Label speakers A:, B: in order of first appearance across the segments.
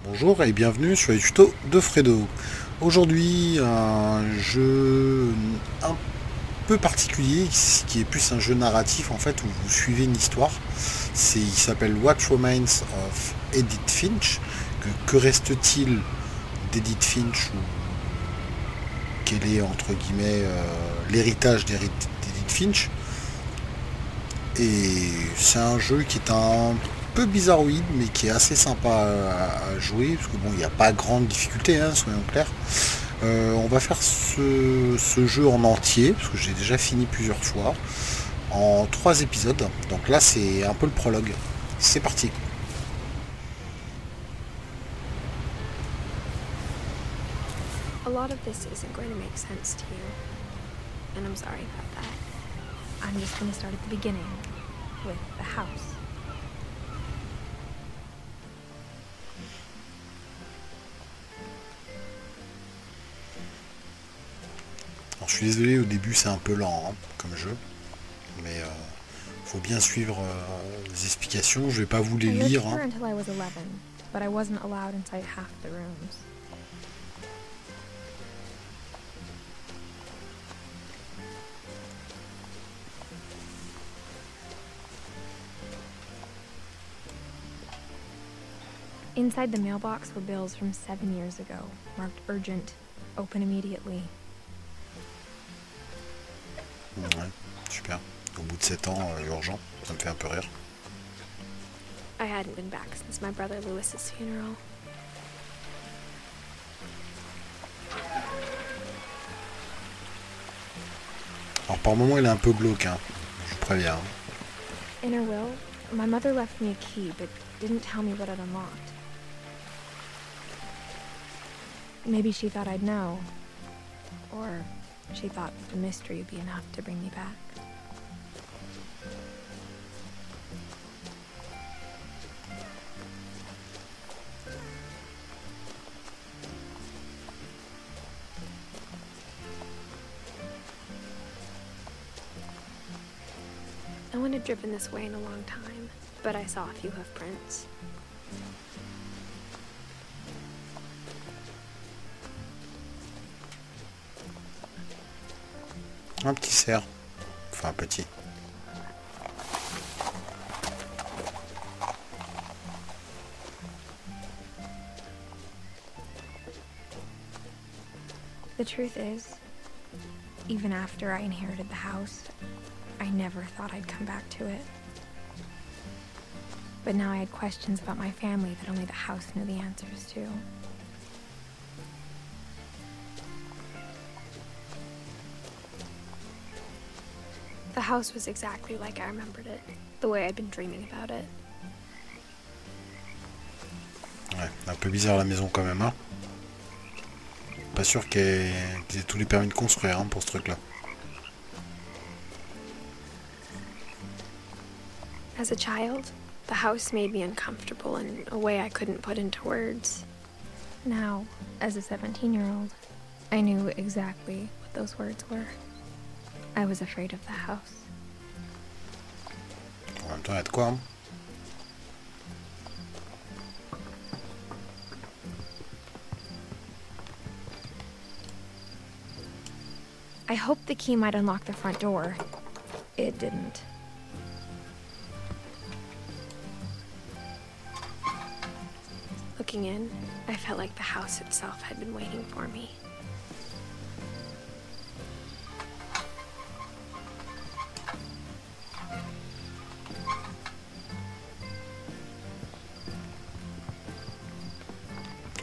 A: Bonjour et bienvenue sur les tutos de Fredo. Aujourd'hui, un jeu un peu particulier, qui est plus un jeu narratif en fait, où vous suivez une histoire. Il s'appelle What Remains of Edith Finch. Que reste-t-il d'Edith Finch, ou quel est entre guillemets l'héritage d'Edith Finch. Et c'est un jeu qui est un peu bizarroïde, mais qui est assez sympa à jouer, parce que bon, il n'y a pas grande difficulté, hein, soyons clairs. On va faire ce jeu en entier, parce que j'ai déjà fini plusieurs fois, en 3 épisodes. Donc là, c'est un peu le prologue. C'est parti.
B: A lot of this isn't going to make sense to you, and I'm sorry about that. I'm just going to start at the beginning, with the house.
A: Alors, je suis désolé, au début c'est un peu lent, hein, comme jeu, mais faut bien suivre les explications. Je vais pas vous les
B: I lived
A: lire,
B: here
A: hein.
B: until I was 11, but I wasn't allowed inside half the rooms. Inside the mailbox were bills from 7 years ago, marked urgent, open immediately.
A: Ouais, super. Au bout de 7 ans, urgent, ça me fait un peu rire.
B: I hadn't been back since my brother Lewis's funeral.
A: Alors par moment il est un peu glauque, hein, je vous préviens.
B: In her will, my mother left me a key, but didn't tell me what it unlocked. Maybe she thought I'd know. Or she thought the mystery would be enough to bring me back. No one had driven this way in a long time, but I saw a few hoof prints.
A: Un petit cerf. Enfin, un petit.
B: The truth is, even after I inherited the house, I never thought I'd come back to it. But now I had questions about my family that only the house knew the answers to. The house was exactly like I remembered it, the way I'd been dreaming about it.
A: Ouais, un peu bizarre la maison quand même, hein. Pas sûr qu'ils aient tous les permis de construire, hein, pour ce truc-là.
B: As a child, the house made me uncomfortable in a way I couldn't put into words. Now, as a 17-year-old, I knew exactly what those words were. I was afraid of the house.
A: En même temps, il y a de quoi, hein.
B: I hoped the key might unlock the front door. It didn't. Looking in, I felt like the house itself had been waiting for me.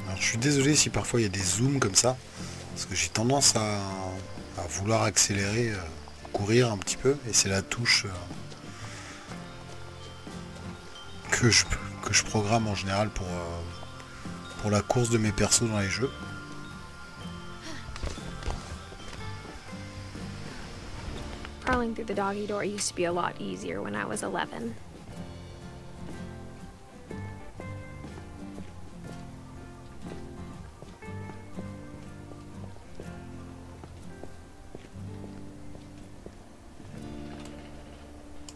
A: Alors, je suis désolé si parfois il y a des zooms comme ça, parce que j'ai tendance à vouloir accélérer, courir un petit peu, et c'est la touche que je programme en général pour la course de mes persos dans les jeux.
B: Crawling through the doggy door used to be a lot easier when I was 11.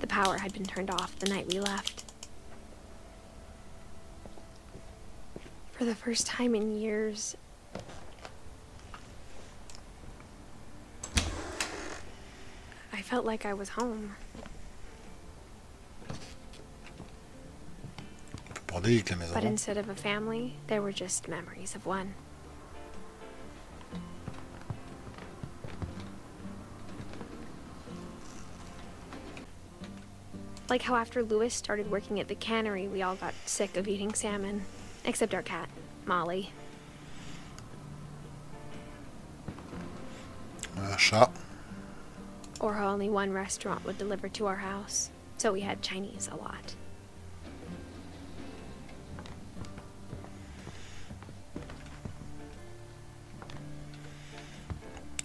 B: The power had been turned off the night we left. For the first time in years, I felt like I was home.
A: Un peu bordélique la maison.
B: But instead of a family, there were just memories of one. Like how after Louis started working at the cannery, we all got sick of eating salmon. Except our cat, Molly.
A: Un chat.
B: Or how only one restaurant would deliver to our house, so we had Chinese a lot.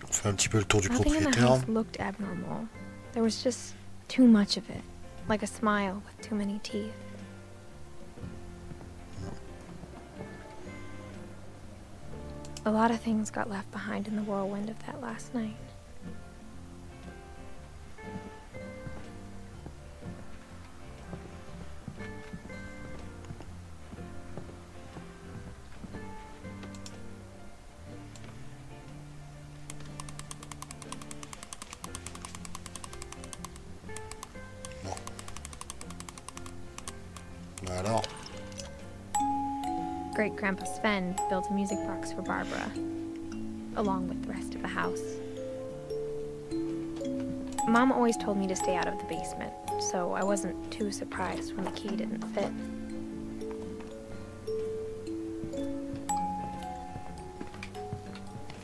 A: On fait un petit peu le tour du
B: Nothing in the
A: propriétaire.
B: house looked abnormal. There was just too much of it, like a smile with too many teeth. A lot of things got left behind in the whirlwind of that last night.
A: Bah alors,
B: Great Grandpa Sven built a music box for Barbara, along with the rest of the house. Mom always told me to stay out of the basement, so I wasn't too surprised when the key didn't fit.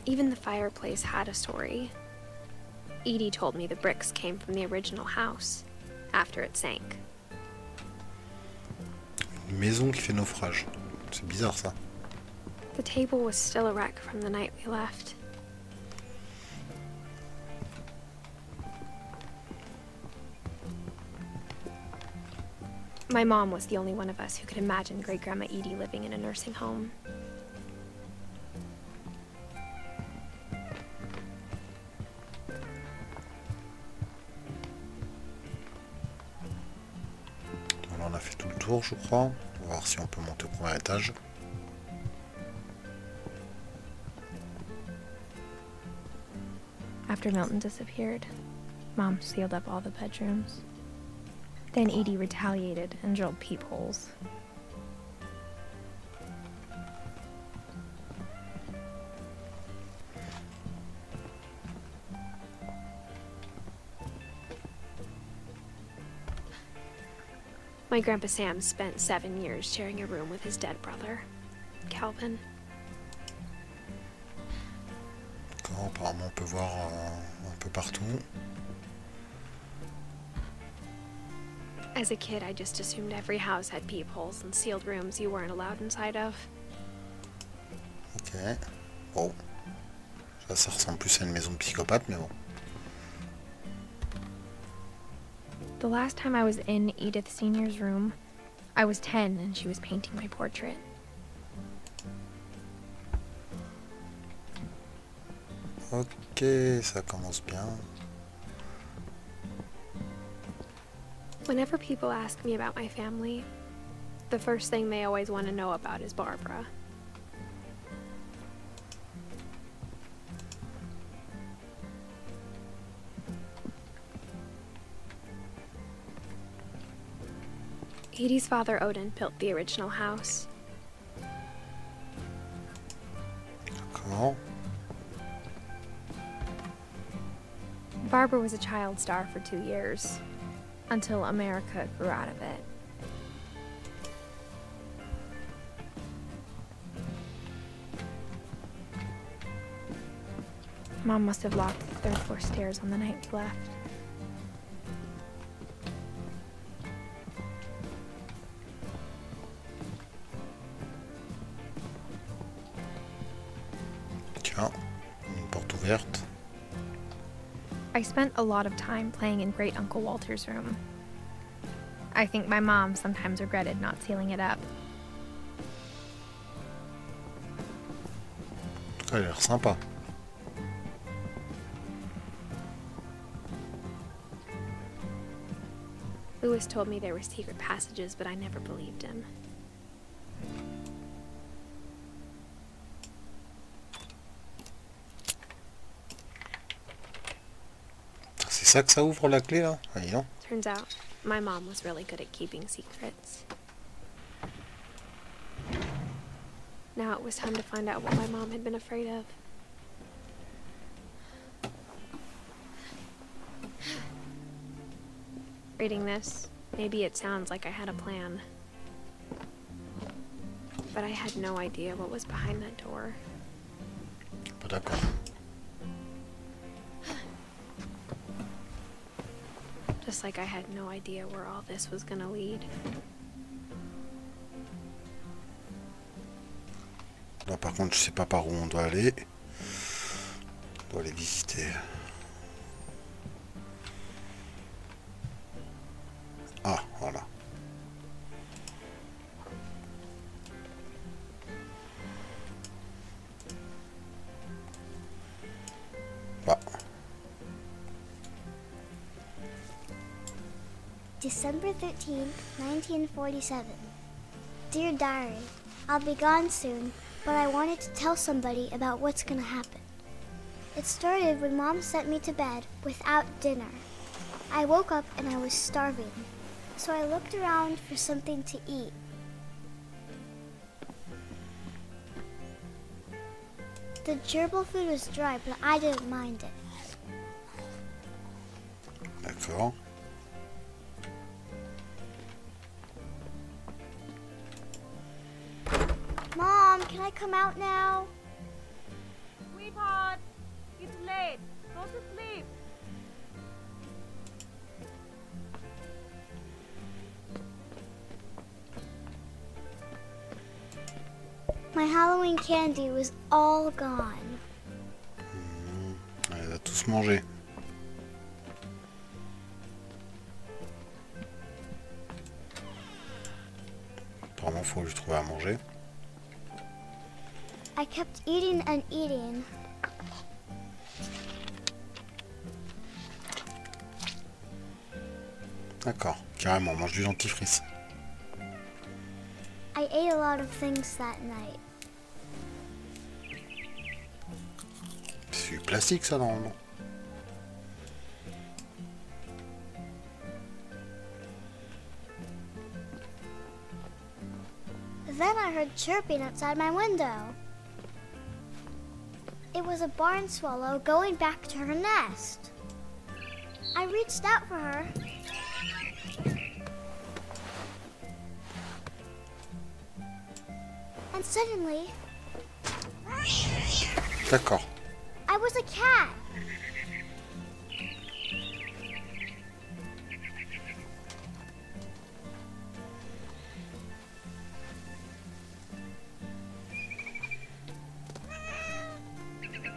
B: Even the fireplace had a story. Edie told me the bricks came from the original house, after it sank.
A: une maison qui fait naufrage. C'est bizarre ça.
B: The table was still a wreck from the night we left. My mom was the only one of us who could imagine Great Grandma Edie living in a nursing home.
A: Voilà, on a fait tout le tour, je crois. On va voir si on peut monter au premier étage.
B: After Milton disappeared, Mom sealed up all the bedrooms. Then Edie retaliated and drilled peepholes. My Grandpa Sam spent 7 years sharing a room with his dead brother, Calvin.
A: D'accord, apparemment on peut voir un peu partout.
B: As a kid, I just assumed every house had peepholes and sealed rooms you weren't allowed inside of.
A: Ok. Bon. Ça ressemble plus à une maison de psychopathe, mais bon.
B: The last time I was in Edith Sr.'s room, I was 10 and she was painting my portrait.
A: Ok, ça commence bien.
B: Whenever people ask me about my family, the first thing they always want to know about is Barbara. Edie's father, Odin, built the original house.
A: D'accord.
B: Barbara was a child star for 2 years, until America grew out of it. Mom must have locked the third floor stairs on the night we left.
A: Tiens, une porte ouverte.
B: I spent a lot of time playing in Great Uncle Walter's room. I think my mom sometimes regretted not sealing it up.
A: En tout cas, elle a l'air sympa.
B: Louis told me there were secret passages, but I never believed him.
A: C'est ça que ça ouvre la clé là? Ah, non.
B: Turns out, my mom was really good at keeping secrets. Now it was time to find out what my mom had been afraid of. Reading this, maybe it sounds like I had a plan. But I had no idea what was behind that door.
A: Pas d'accord.
B: Just like I had no idea where all this was gonna lead.
A: Là par contre je sais pas par où on doit aller. On doit aller visiter. Ah voilà. Bah.
C: December 13th, 1947. Dear Diary, I'll be gone soon, but I wanted to tell somebody about what's gonna happen. It started when Mom sent me to bed without dinner. I woke up and I was starving, so I looked around for something to eat. The gerbil food was dry, but I didn't mind it.
A: D'accord.
C: Mom, can I come out now?
D: Sweetheart, it's late. Go to sleep.
C: My Halloween candy was all gone.
A: Elle les a tous mangés. Apparemment faut lui trouver à manger.
C: I kept eating and eating.
A: D'accord, carrément, on mange du dentifrice.
C: I ate a lot of things that night.
A: C'est du plastique ça normalement.
C: Then I heard chirping outside my window. It was a barn swallow going back to her nest. I reached out for her. And suddenly,
A: D'accord.
C: I was a cat.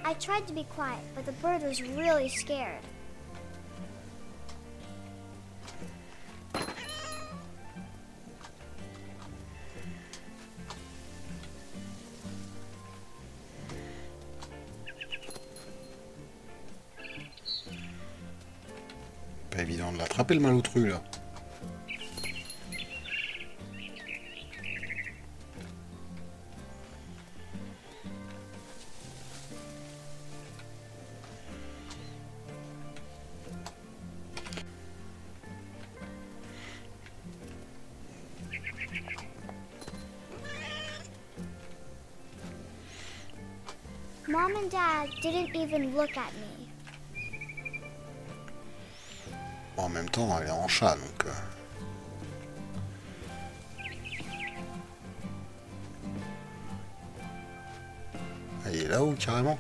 C: I tried to be quiet, but the bird was really scared.
A: Pas évident de l'attraper le malotru là.
C: Mom and Dad didn't even look at me.
A: En même temps, elle est en chat donc. Elle est là-haut carrément.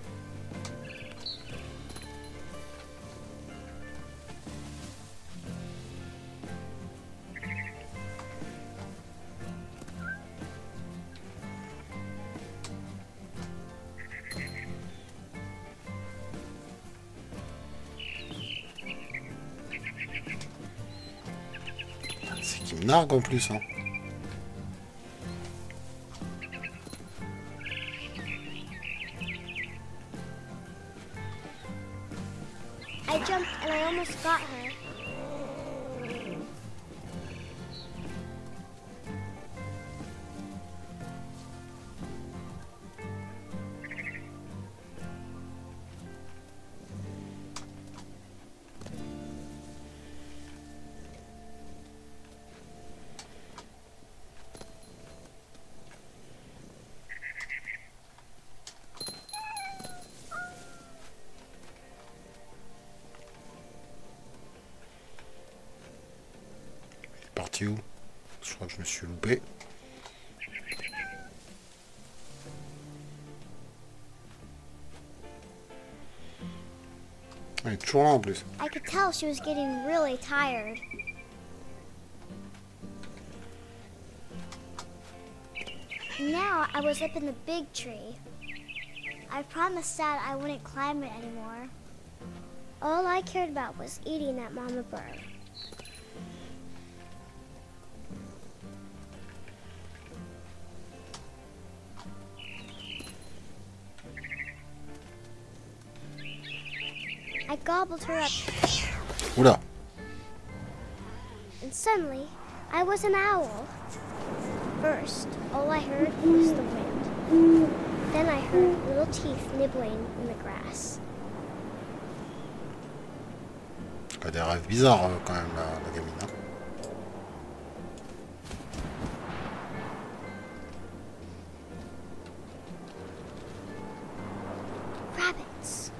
A: C'est qui me nargue en plus hein.
C: I jumped and I almost got her.
A: parti où? Je crois que je me suis loupé. Elle est toujours là en plus.
C: I could tell she was getting really tired. Now I was up in the big tree. I promised Dad I wouldn't climb it anymore. All I cared about was eating that mama bird. I gobbled her up,
A: Oula.
C: and suddenly I was an owl. First, all I heard was the wind. Then I heard little teeth nibbling in the grass.
A: Elle a des rêves bizarres quand même, la gamine. Hein.
C: Rabbits.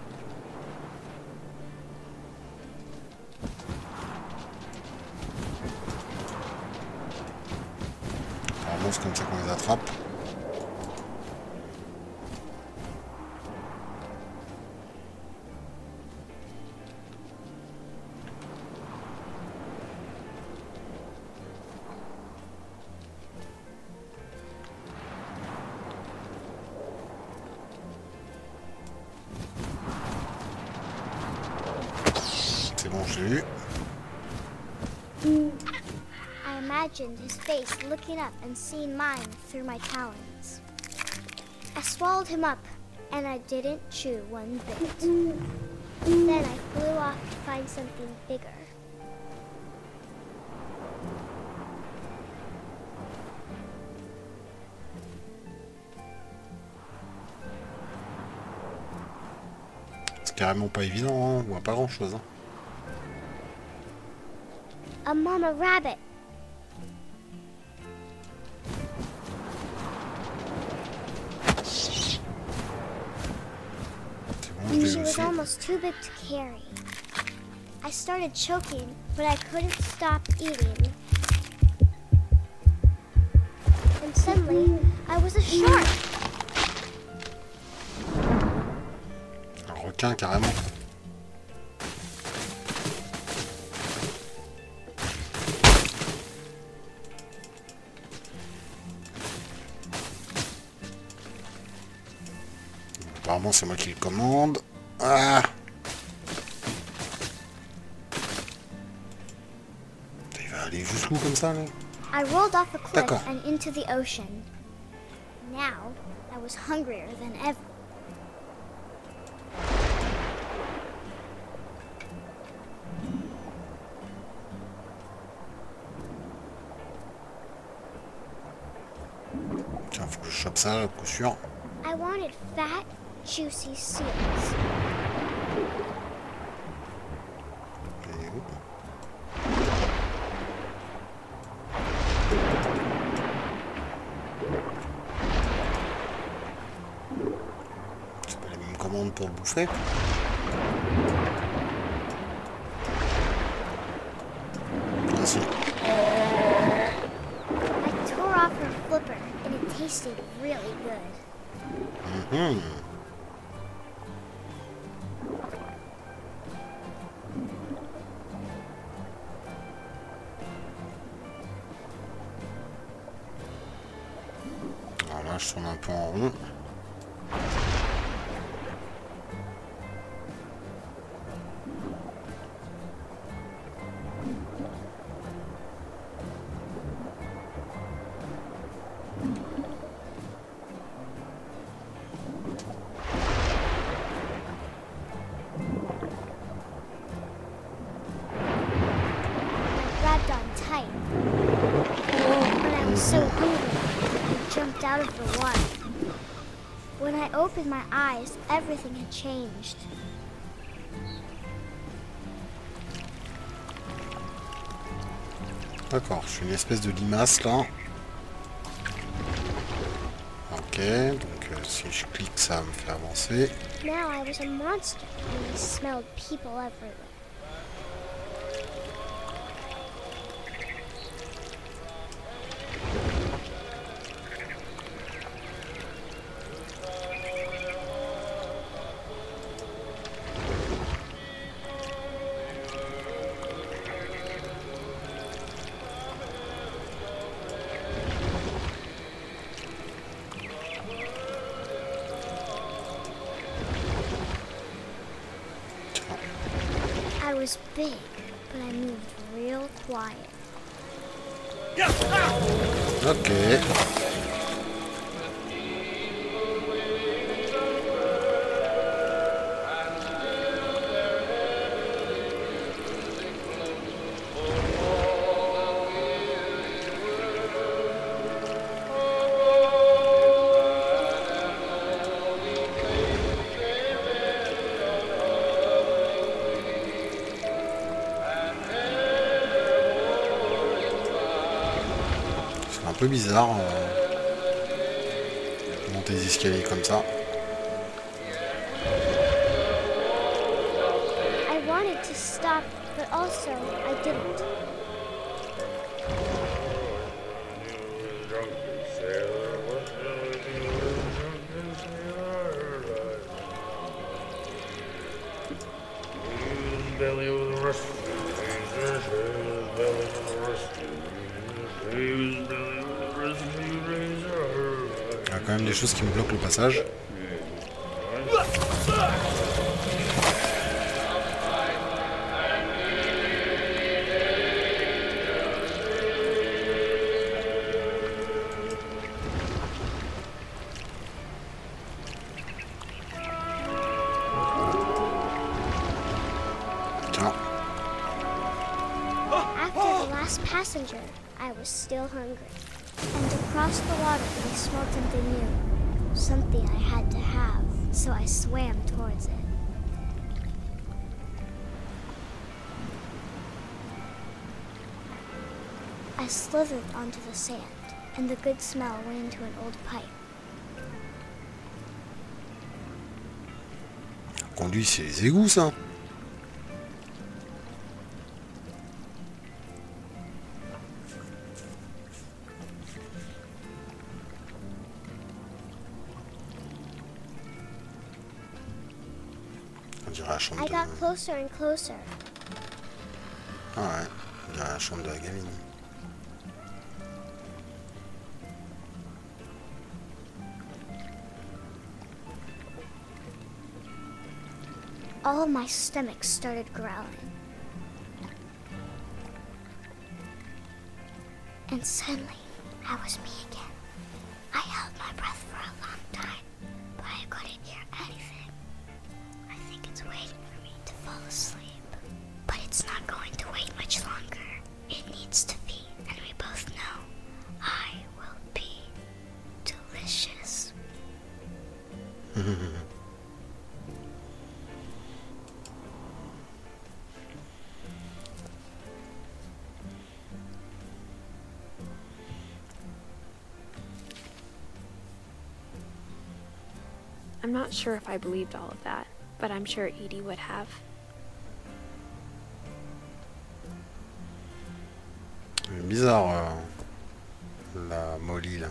A: Apparemment c'est comme ça qu'on les attrape. C'est bon, je l'ai eu.
C: I imagined his face looking up and seeing mine through my talons. I swallowed him up, and I didn't chew one bit. Then I flew off to find something bigger.
A: C'est carrément pas évident, hein. On voit pas grand chose. Hein.
C: A mama rabbit.
A: C'est bon, je l'ai
C: She
A: eu
C: was
A: aussi.
C: almost too big to carry. I started choking, but I couldn't stop eating. And suddenly, I was a shark.
A: Un requin carrément. Apparemment c'est moi qui le commande. Ah, il va aller jusqu'où comme ça là?
C: I rolled off a cliff
A: D'accord.
C: and into the ocean. Now, I was hungrier than ever.
A: Tiens, faut que je chope ça, à coup sûr.
C: I wanted fat, juicy seals.
A: Et où? C'est pas les mêmes commandes pour le bouffer. Ah si.
C: I tore off her flipper, and it tasted really good.
A: Mhm. Alors là, je tourne un peu en rond.
C: I grabbed on tight. But I was so hungry, I jumped out of the water. When I opened my eyes, everything had changed.
A: D'accord, je suis une espèce de limace là. Ok, donc si je clique, ça me fait avancer.
C: Now I was a monster, and I smelled people everywhere. was big, but I moved real quiet.
A: Ok. C'est un peu bizarre, monter les escaliers comme ça.
C: I wanted to stop, but also I didn't.
A: Il y a quand même des choses qui me bloquent le passage. Tiens.
C: After the last passenger, I was still hungry. And across the water, we smelled something new. Something I had to have, so I swam towards it. I slithered onto the sand, and the good smell went into an old pipe.
A: Conduit, c'est les égouts, ça. On dirait la chambre
C: I
A: de...
C: got closer and closer.
A: Ah ouais, on dirait la chambre de la gamine.
C: All my stomach started growling. And suddenly, I was me again. I held my breath for a long time, but I couldn't hear anything. I think it's waiting for me to fall asleep. But it's not going to wait much longer. It needs to be, and we both know I will be delicious.
B: I'm not sure if I believed all of that, but I'm sure Edie would have.
A: C'est bizarre, la Molly, là.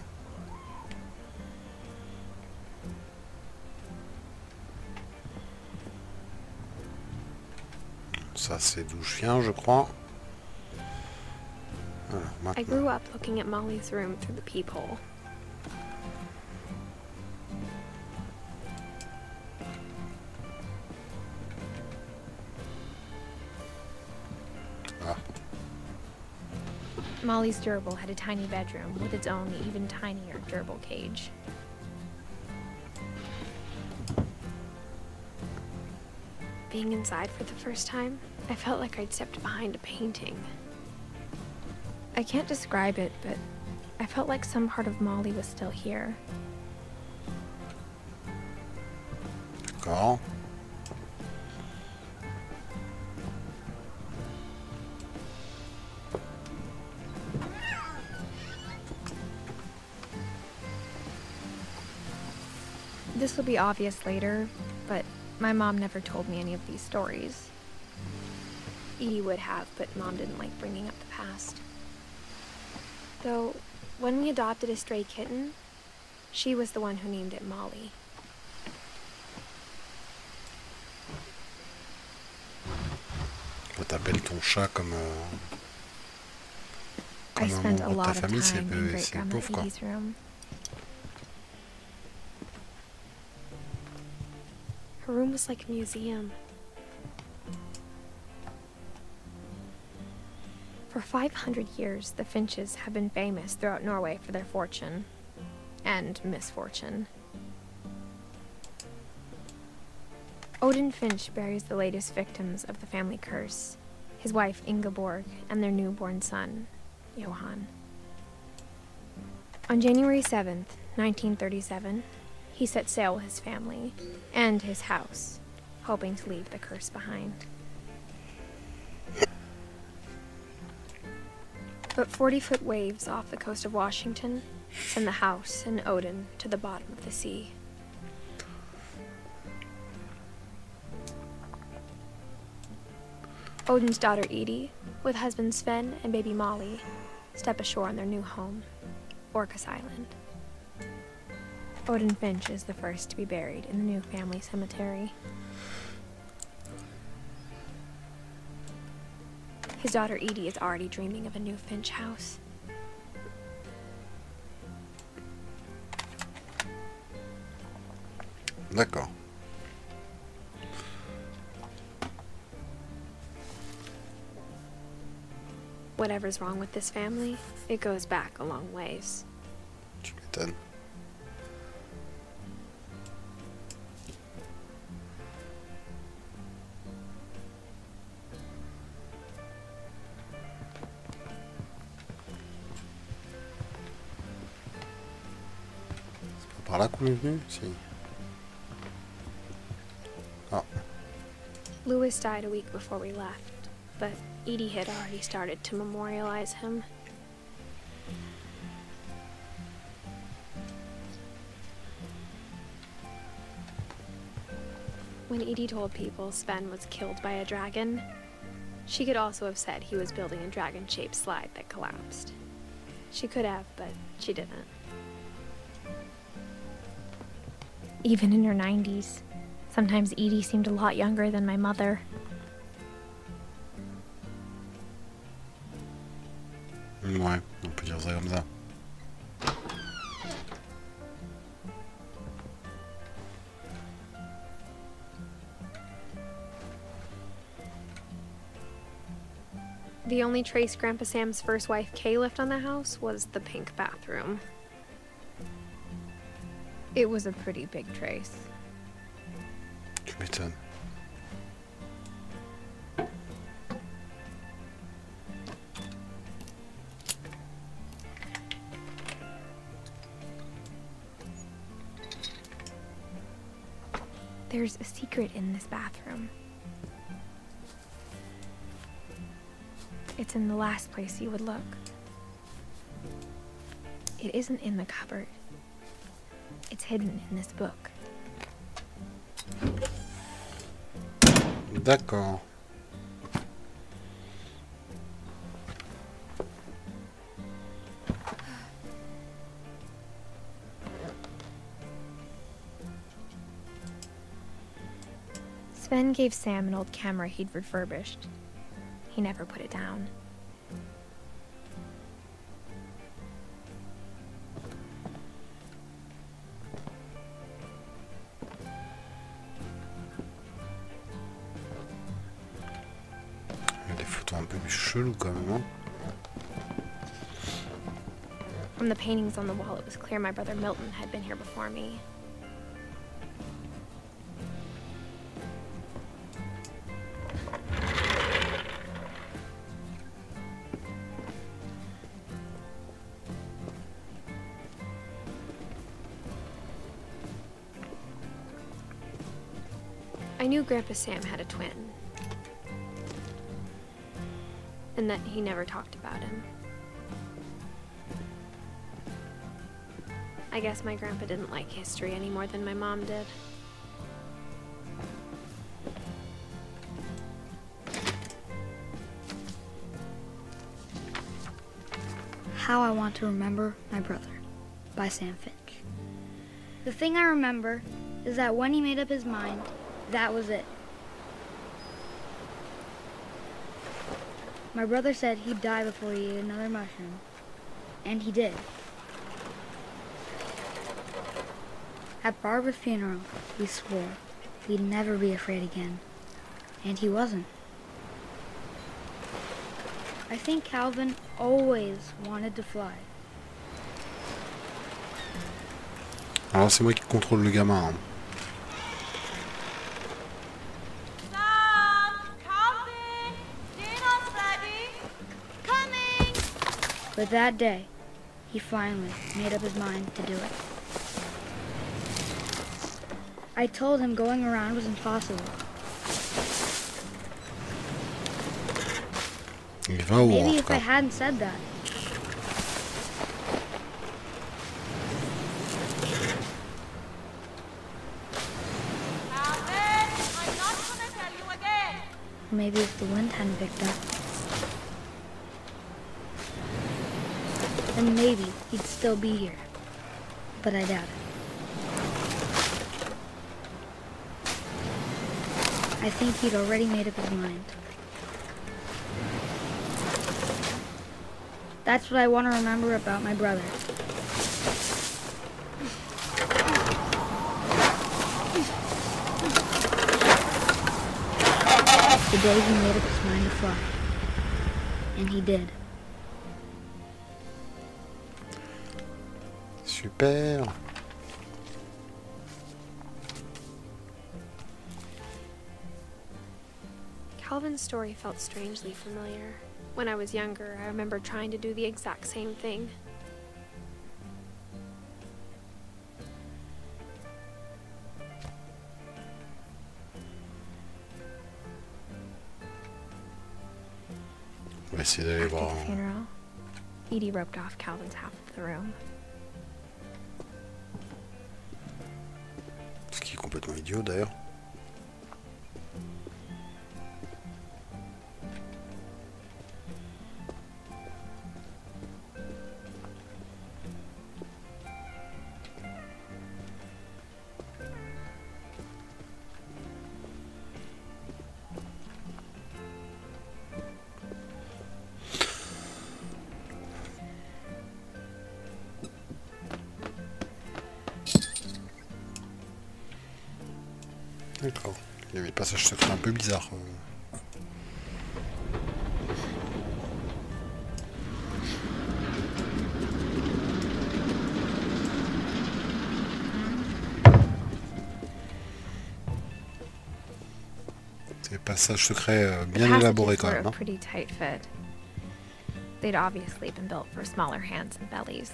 A: Ça, c'est d'où je viens, je crois. Alors,
B: I
A: maintenant.
B: grew up looking at Molly's room through the peephole.
A: Ah,
B: Molly's gerbil had a tiny bedroom with its own even tinier gerbil cage. Being inside for the first time, I felt like I'd stepped behind a painting. I can't describe it, but I felt like some part of Molly was still here.
A: d'accord.
B: This will be obvious later, but my mom never told me any of these stories. Edie would have, but Mom didn't like bringing up the past. Though, when we adopted a stray kitten, she was the one who named it Molly.
A: T'appelles ton chat comme
B: I
A: un
B: spent a
A: membre de ta
B: lot of
A: famille, c'est
B: time in Great
A: c'est
B: Grandma
A: pauvre, quoi.
B: Edie's room. Her room was like a museum. For 500 years, the Finches have been famous throughout Norway for their fortune and misfortune. Odin Finch buries the latest victims of the family curse, his wife Ingeborg and their newborn son, Johan. On January 7th, 1937, he set sail with his family and his house, hoping to leave the curse behind. But 40-foot waves off the coast of Washington send the house and Odin to the bottom of the sea. Odin's daughter Edie, with husband Sven and baby Molly, step ashore on their new home, Orcas Island. Odin Finch is the first to be buried in the new family cemetery. His daughter Edie is already dreaming of a new Finch house.
A: D'accord.
B: Whatever's wrong with this family, it goes back a long ways.
A: Tu m'étonnes. C'est pas par là qu'on est venu? Si. Ah.
B: Lewis died a week before we left, but Edie had already started to memorialize him. When Edie told people Sven was killed by a dragon, she could also have said he was building a dragon-shaped slide that collapsed. She could have, but she didn't. Even in her 90s, sometimes Edie seemed a lot younger than my mother.
A: Ouais, on peut dire ça comme ça.
B: The only trace Grandpa Sam's first wife Kay left on the house was the pink bathroom. It was a pretty big trace.
A: Tu m'étonnes.
B: There's a secret in this bathroom. It's in the last place you would look. It isn't in the cupboard. It's hidden in this book.
A: D'accord.
B: Sven gave Sam an old camera he'd refurbished. He never put it down.
A: Il y a des photos un peu cheloues quand même, hein.
B: From the paintings on the wall, it was clear my brother Milton had been here before me. I knew Grandpa Sam had a twin, and that he never talked about him. I guess my grandpa didn't like history any more than my mom did.
E: How I Want to Remember My Brother by Sam Finch. The thing I remember is that when he made up his mind, that was it. My brother said he'd die before he ate another mushroom, and he did. At Barbara's funeral, we swore we'd never be afraid again, and he wasn't. I think Calvin always wanted to fly.
A: Alors c'est moi qui contrôle le gamin. Hein.
D: Calvin! Dinner's ready! Coming!
E: But that day, he finally made up his mind to do it. I told him going around was impossible.
A: Il va où
E: Maybe
A: en
E: if
A: tout
E: I
A: cas.
E: hadn't said that.
D: Calvin! I'm not gonna tell you again!
E: Maybe if the wind hadn't picked up. Then maybe he'd still be here. But I doubt it. I think he'd already made up his mind. That's what I want to remember about my brother. The day he made up his mind to fly. And he did.
A: Super.
B: Calvin's story felt strangely familiar. When I was younger, I remember trying to do the exact same thing.
A: On va essayer d'aller
B: After
A: voir.
B: the funeral, Edie roped off Calvin's half of the room.
A: Ce qui est complètement idiot d'ailleurs. D'accord. Il y avait des passages secrets un peu bizarres. Des passages secrets bien élaborés quand même.
B: Were a pretty tight fit. They'd obviously been built for smaller hands and bellies.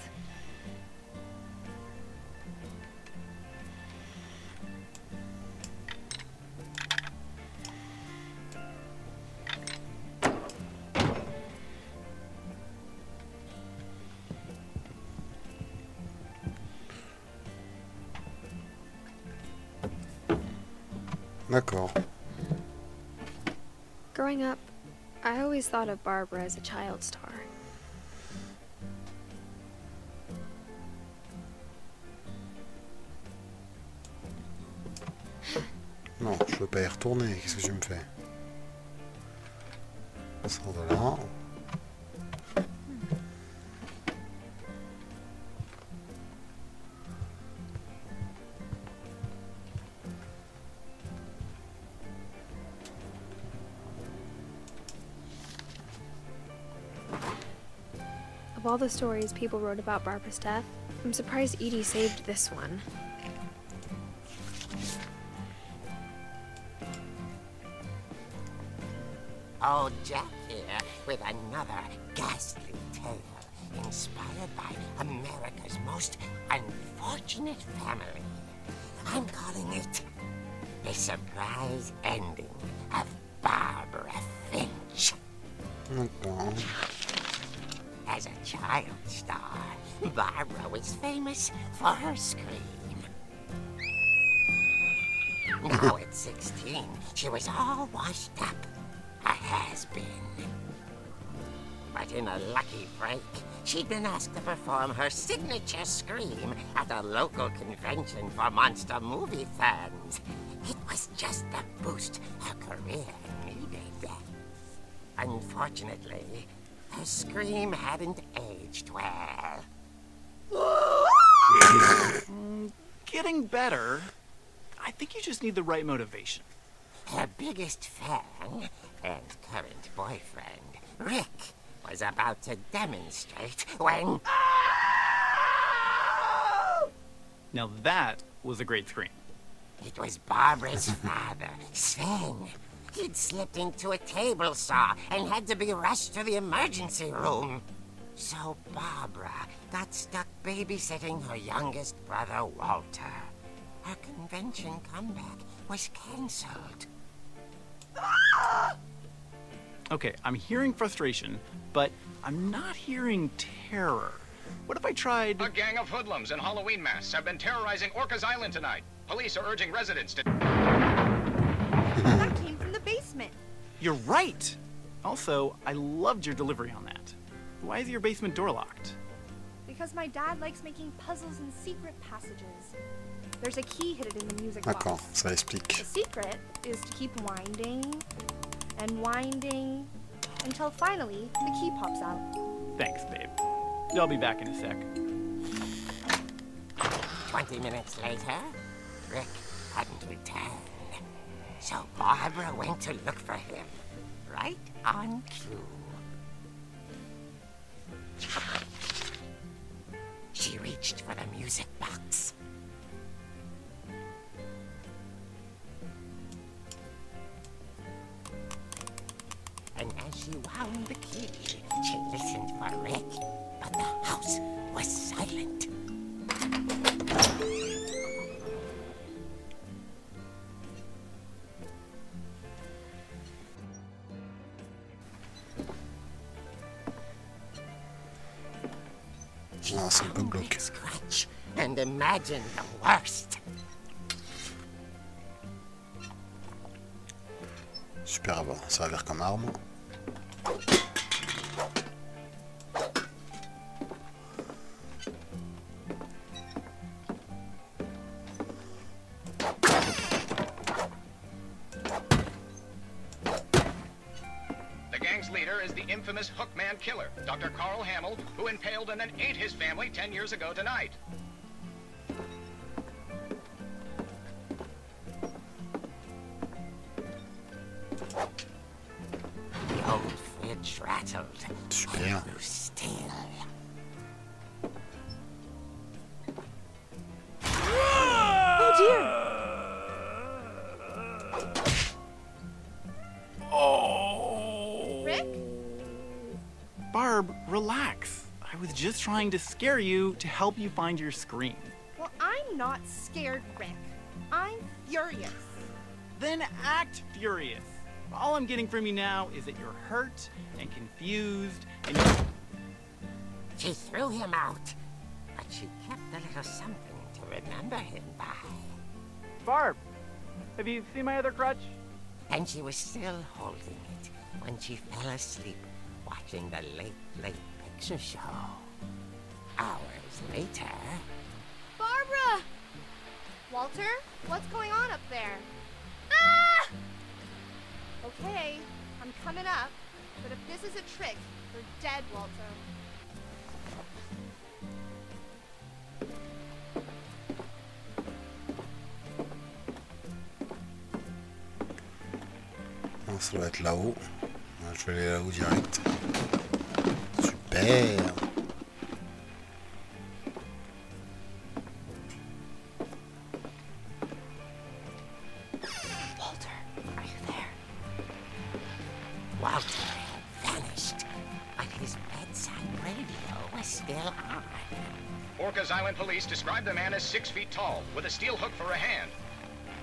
A: D'accord.
B: Growing up, I always thought of Barbara as a child star.
A: Non, je veux pas y retourner. Qu'est-ce que tu me fais? $100.
B: Of all the stories people wrote about Barbara's death, I'm surprised Edie saved this one.
F: Old Jack here with another ghastly tale inspired by America's most unfortunate family. I'm calling it The Surprise Ending of Barbara Finch.
A: D'accord.
F: As a child star, Barbara was famous for her scream. Now at 16, she was all washed up. A has-been. But in a lucky break, she'd been asked to perform her signature scream at a local convention for monster movie fans. It was just the boost her career needed. Unfortunately, her scream hadn't aged well.
G: Getting better. I think you just need the right motivation.
F: Her biggest fan and current boyfriend, Rick, was about to demonstrate when...
G: Now that was a great scream.
F: It was Barbara's father, Sven. He'd slipped into a table saw and had to be rushed to the emergency room. So Barbara got stuck babysitting her youngest brother, Walter. Her convention comeback was cancelled.
G: Okay, I'm hearing frustration, but I'm not hearing terror. What if I tried...
H: A gang of hoodlums in Halloween masks have been terrorizing Orcas Island tonight. Police are urging residents to...
D: That came from the basement.
G: You're right! Also, I loved your delivery on that. Why is your basement door locked?
D: Because my dad likes making puzzles and secret passages. There's a key hidden in the music
A: D'accord,
D: box.
A: ça explique.
D: The secret is to keep winding and winding until finally the key pops out.
G: Thanks, babe. I'll be back in a sec.
F: 20 minutes later, Rick hadn't returned. So Barbara went to look for him, right on cue. She reached for the music box. And as she wound the key, she listened for Rick, but the house was silent.
A: Ah, c'est un peu glauque.
F: Scratch and imagine the worst.
A: Super, bon, ça va servir comme arme.
H: The gang's leader is the infamous Hookman killer, Dr. Carl Hamill, who impaled and then ate his family 10 years ago tonight.
F: The old fridge rattled.
A: Super.
F: And grew still.
D: Oh dear! Rick?
G: Barb, relax. I was just trying to scare you to help you find your screen.
D: Well, I'm not scared, Rick. I'm furious.
G: Then act furious. All I'm getting from you now is that you're hurt and confused and
F: She threw him out, but she kept a little something to remember him by.
G: Barb, have you seen my other crutch?
F: And she was still holding it when she fell asleep watching the late picture show. Hours later...
D: Barbara! Walter, what's going on up there? Ah! Okay, I'm coming up, but if this is a trick, you're dead, Walter.
A: Non, ça doit être là-haut. Je vais aller là-haut direct. Super.
F: Walter, are you there? Walter had vanished, but his bedside radio was still on.
H: Orcas Island police describe the man as 6 feet tall, with a steel hook for a hand.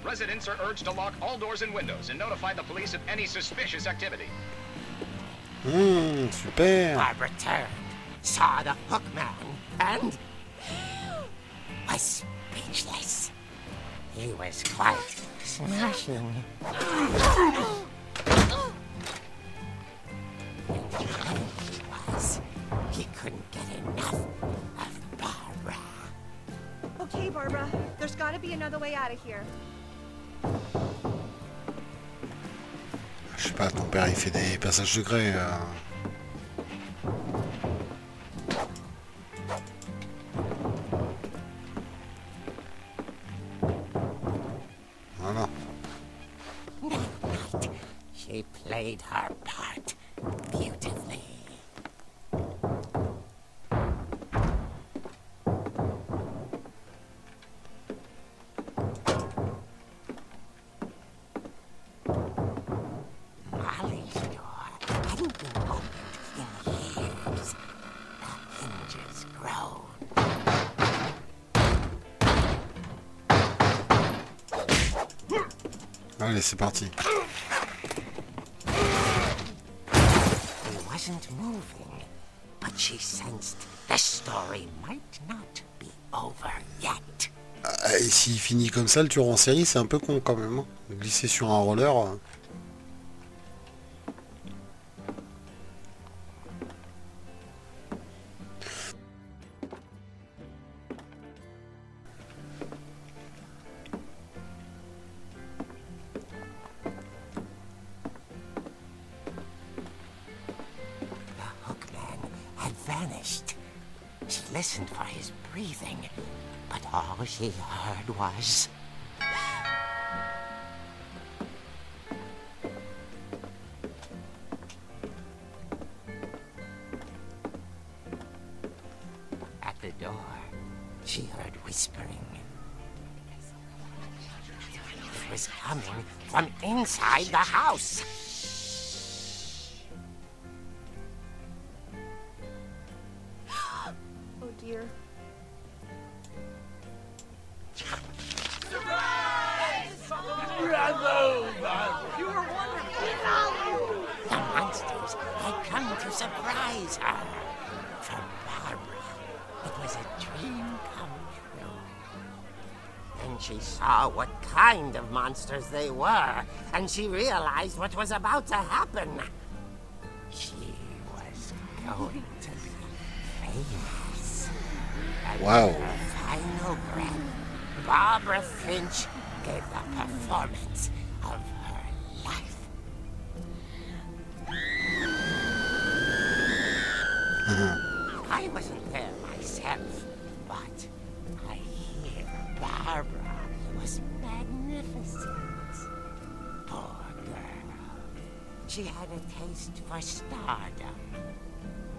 H: Residents are urged to lock all doors and windows and notify the police of any suspicious activity.
A: Super.
F: Barbara turned, saw the hook man, and was speechless. He was quite smashing. And there he was. He couldn't get enough of Barbara.
D: Okay, Barbara, there's gotta be another way out of here.
A: Je sais pas, ton père il fait des passages secrets. Voilà.
F: That night, she played her part beautifully. throne.
A: Allez, c'est parti.
F: He wasn't moving, but she sensed the story might not be over yet.
A: Et s'il finit comme ça, le tueur en série, c'est un peu con quand même. Hein. Glisser sur un roller.
F: Vanished. She listened for his breathing, but all she heard was... At the door, she heard whispering. It was coming from inside the house.
D: Oh dear.
F: The monsters had come to surprise her. For Barbara, it was a dream come true. Then she saw what kind of monsters they were, and she realized what was about to happen. She was going to be famous. And
A: Wow.
F: her final breath, Barbara Finch gave the performance of her life. I wasn't there myself, but I hear Barbara was magnificent. Poor girl. She had a taste for stardom.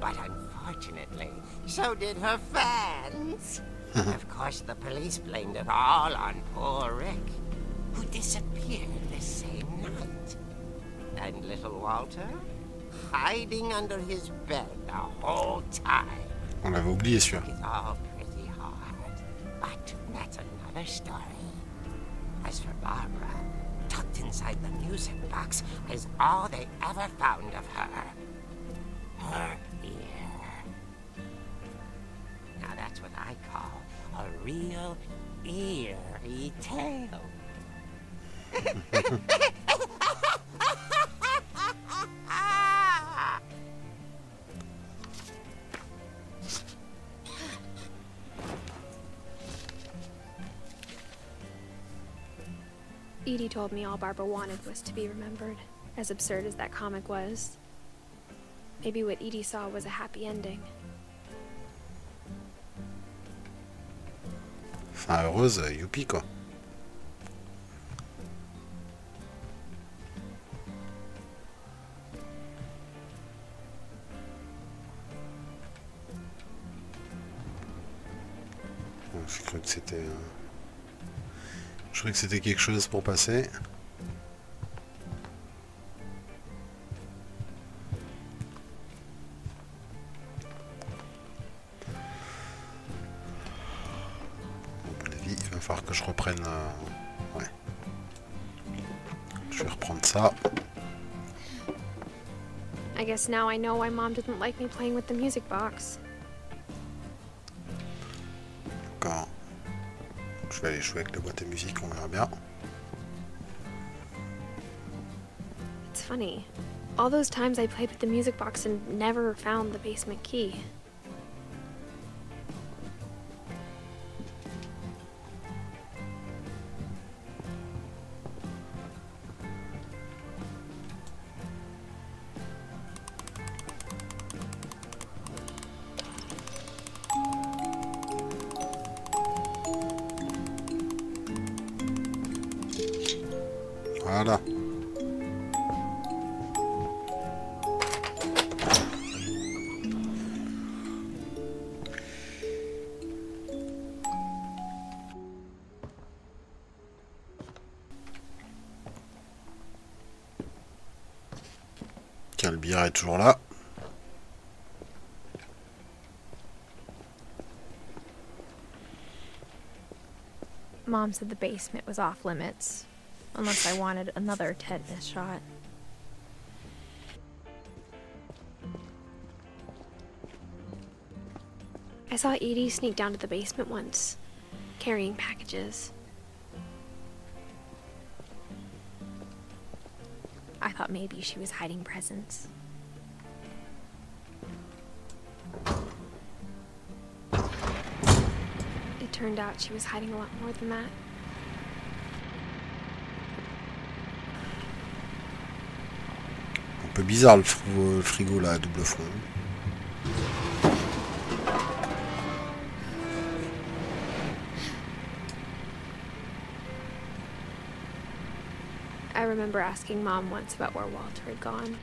F: But unfortunately, so did her fans. Of course, the police blamed it all on poor Rick, who disappeared the same night. And little Walter, hiding under his bed the whole time.
A: On l'avait oublié celui-là.
F: It's all pretty hard, but that's another story. As for Barbara, tucked inside the music box is all they ever found of her. Her ear. Now that's what I call a real eerie tale.
B: Edie told me all Barbara wanted was to be remembered, as absurd as that comic was. Maybe what Edie saw was a happy ending.
A: Fin heureuse, youpi quoi. J'ai cru que c'était... Je croyais que c'était quelque chose pour passer. À mon avis, il va falloir que je reprenne... Ouais. Je vais reprendre ça.
B: I guess now I know why Mom didn't like me playing with the music box.
A: D'accord. Je vais aller jouer avec la boîte à musique, on verra bien.
B: It's funny. All those times I played with the music box and never found the basement key.
A: Voilà. Tiens, le billard est toujours là.
B: Mom said the basement was off limits, unless I wanted another tetanus shot. I saw Edie sneak down to the basement once, carrying packages. I thought maybe she was hiding presents. It turned out she was hiding a lot more than that.
A: Un peu bizarre le frigo là à double fond.
B: I remember asking Mom once about where Walter had gone.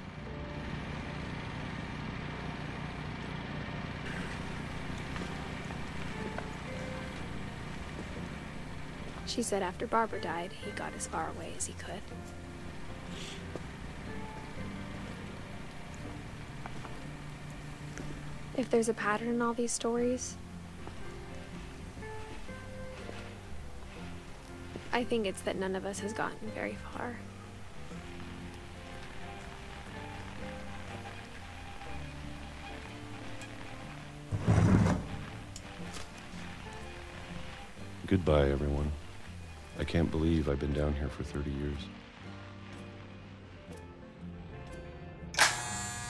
B: She said after Barbara died, he got as far away as he could. If there's a pattern in all these stories, I think it's that none of us has gotten very far.
I: Goodbye, everyone. I can't believe I've been down here for 30 years.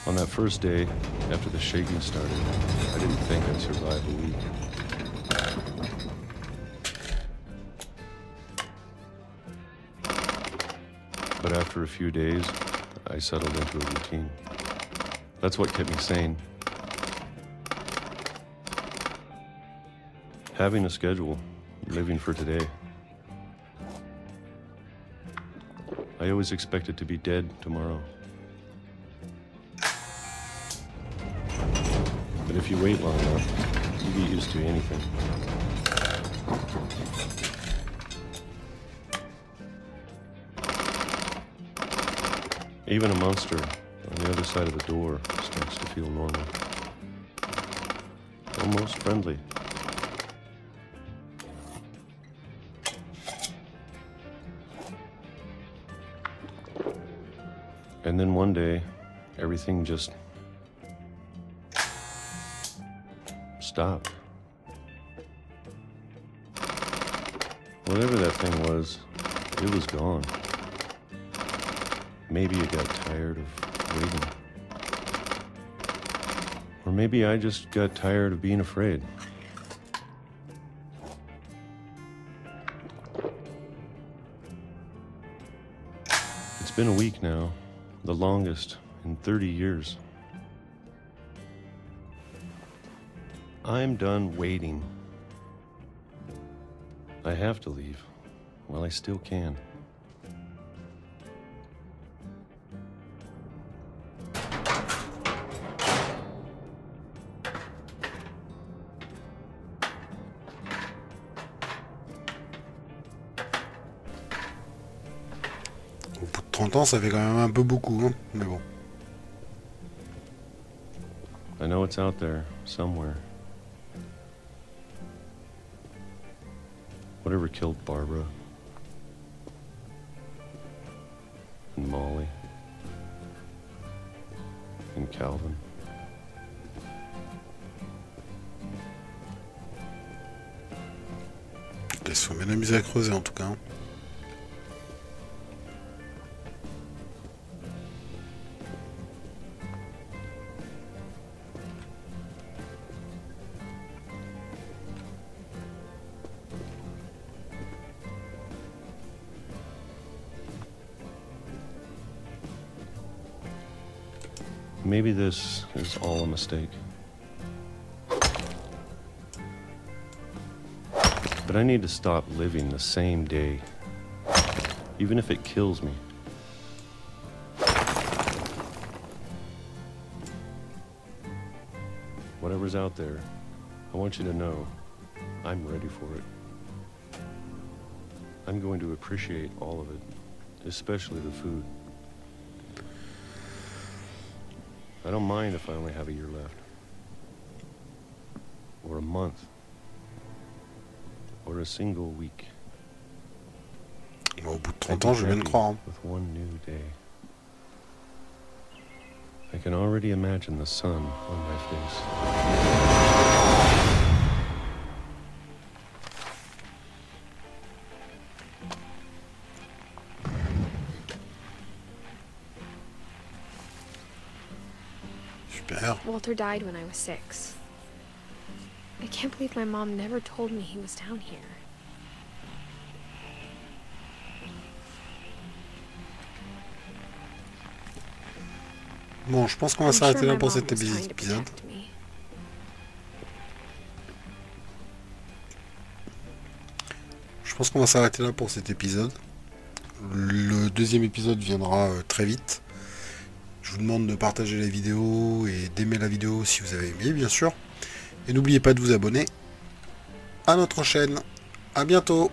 I: On that first day, after the shaking started, I didn't think I'd survive a week. But after a few days, I settled into a routine. That's what kept me sane. Having a schedule, living for today. I always expected to be dead tomorrow. But if you wait long enough, you get used to anything. Even a monster on the other side of the door starts to feel normal. Almost friendly. And then one day, everything just stopped. Whatever that thing was, it was gone. Maybe it got tired of waiting. Or maybe I just got tired of being afraid. It's been a week now, the longest in 30 years. I'm done waiting. I have to leave while I still can.
A: Au bout de 30 ans, ça fait quand même un peu beaucoup, hein, mais bon.
I: I know it's out there somewhere. Whatever killed Barbara and Molly and Calvin.
A: Ils se sont bien amusés à creuser en tout cas.
I: Maybe this is all a mistake. But I need to stop living the same day, even if it kills me. Whatever's out there, I want you to know I'm ready for it. I'm going to appreciate all of it, especially the food. I don't mind if I only have a year left. Or a month. Or a single week.
A: Bon, au bout de 30 ans, je vais bien le croire. Hein.
I: With one new day. I can already imagine the sun on my face.
A: Super.
B: Walter died when I was 6. I can't believe my mom never told me he was down here.
A: Bon, je pense qu'on va
B: I'm
A: s'arrêter
B: sure
A: là
B: my
A: pour
B: mom
A: cet
B: was trying to
A: épisode.
B: protect me.
A: Je pense qu'on va s'arrêter là pour cet épisode. Le deuxième épisode viendra très vite. Je vous demande de partager la vidéo et d'aimer la vidéo si vous avez aimé, bien sûr. Et n'oubliez pas de vous abonner à notre chaîne. À bientôt!